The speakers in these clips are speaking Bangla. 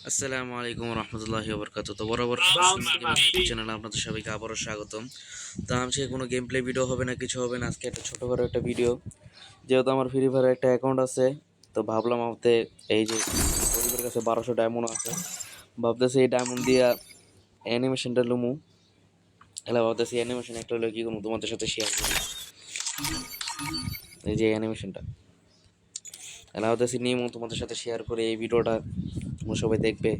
আসসালামু আলাইকুম রহমতুল্লাহি ওবরকাত। তো বরাবর চ্যানেলে আপনাদের সবাইকে আবারও স্বাগতম। তো আজকে কোনো গেম প্লে ভিডিও হবে না, কিছু হবে না। আজকে একটা ছোটোখাটো একটা ভিডিও, যেহেতু আমার ফ্রি ফায়ার একটা অ্যাকাউন্ট আছে, তো ভাবলাম আমাকে এই যে গরিবের কাছে 1200 ডায়মন্ড আছে, ভাবতেছি এই ডায়মন্ড দিয়া অ্যানিমেশনটা লুমু। এলা ভাবতেছি অ্যানিমেশন একটা হলে কি করবো তোমাদের সাথে শেয়ার করি। এই যে অ্যানিমেশনটা এলা ভাবতেছি নিয়ে তোমাদের সাথে শেয়ার করে এই ভিডিওটা তোমরা সবাই দেখবে।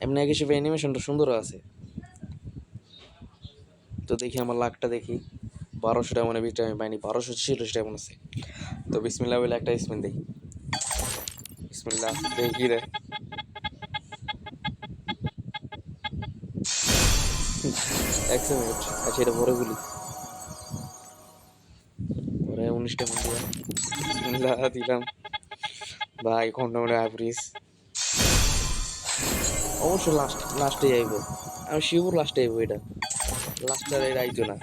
এমনি এক হিসেবে অ্যানিমেশনটা সুন্দর আছে। তো দেখি আমার লাখটা দেখি, 1200 ডায়মন্ডের ভিতরে আমি পাইনি, 1246 ডায়মন্ড আছে। তো বিসমিল্লাহ বলে একটা স্পিন দেখি। বিসমিল্লাহ, দেখি কি রে। একশো মিনিট আচ্ছা, এটা ভরে বলি পরে 19 ডায়মন্ড দিয়া বিসমিল্লাহ দিলাম। ভাই ঘন্টা মনে অ্যাভারেজ অবশ্য লাস্টে যাইব, আমি শিওর লাস্টে যাইব। এটা লাস্টটা এটা আইতো না।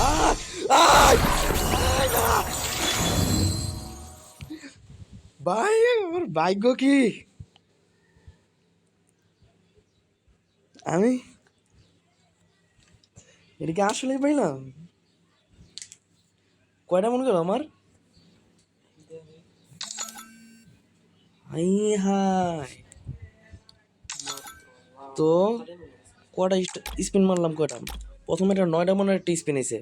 আহ! আহ! ভাই আমার ভাগ্য কি, আমি এদিকে আসলেই পাইলাম। কয়টা মনে গেল আমার? হাই হাই, তো কয়টা স্পিন মারলাম কয়টা? প্রথমে এটা 9 ডেমনের একটা স্পিন এসে,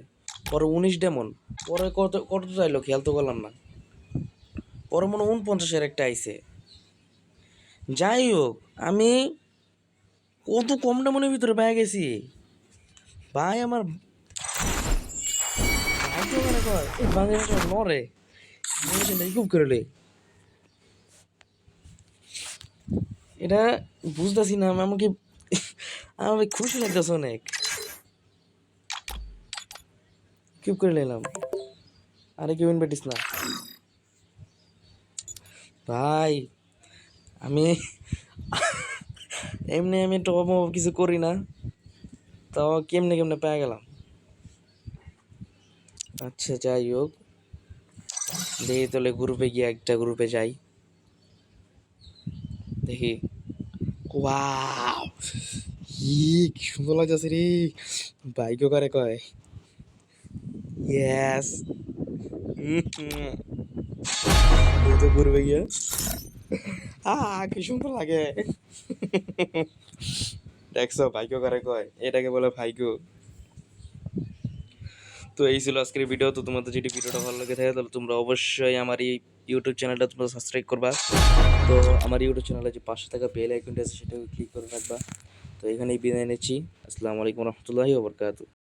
পরে 19 ডেমন, পরে কত কত চাইলো খেয়াল তো করলাম না, পরে মনে 49-এর একটা আইছে। যাই হোক, আমি কত কম ডেমনের ভিতরে পেয়ে গেছি। ভাই আমার ভাই তো মানে কয় এই বাংলাদেশ নরে খুব করলে এটা বুঝতেছি না। আমাকে আমার খুশি লাগতেছে অনেক, কিউব করে নিলাম। আরে কেউ ইনভাইটিস না ভাই, আমি এমনি আমি টপ কিছু করি না, তাও কেমনে কেমনে পেয়ে গেলাম। আচ্ছা যাই হোক, দেখি তাহলে গ্রুপে গিয়ে একটা গ্রুপে যাই, দেখি। ওয়াও, কি সুন্দর লাগতেছে রে, বাইক করে কয় ইয়েস। তো গ্রুপে গিয়ে কি সুন্দর লাগে। দেখছো ভাইকো করে কয়, এটাকে বলে ভাইকো। তো এই ছিল আজকের ভিডিও। তো তোমাদের যদি ভিডিওটা ভালো লাগে থাকে তাহলে তোমরা অবশ্যই আমার এই ইউটিউব চ্যানেলটা তোমরা সাবস্ক্রাইব করবা। তো আমার ইউটিউব চ্যানেলে যে পাশে থাকা বেল আইকনটা আছে সেটাকে ক্লিক করে রাখবা। তো এখানেই বিদায় নিচ্ছি। আসসালামু আলাইকুম রহমতুল্লাহি ওয়া বারাকাতুহু।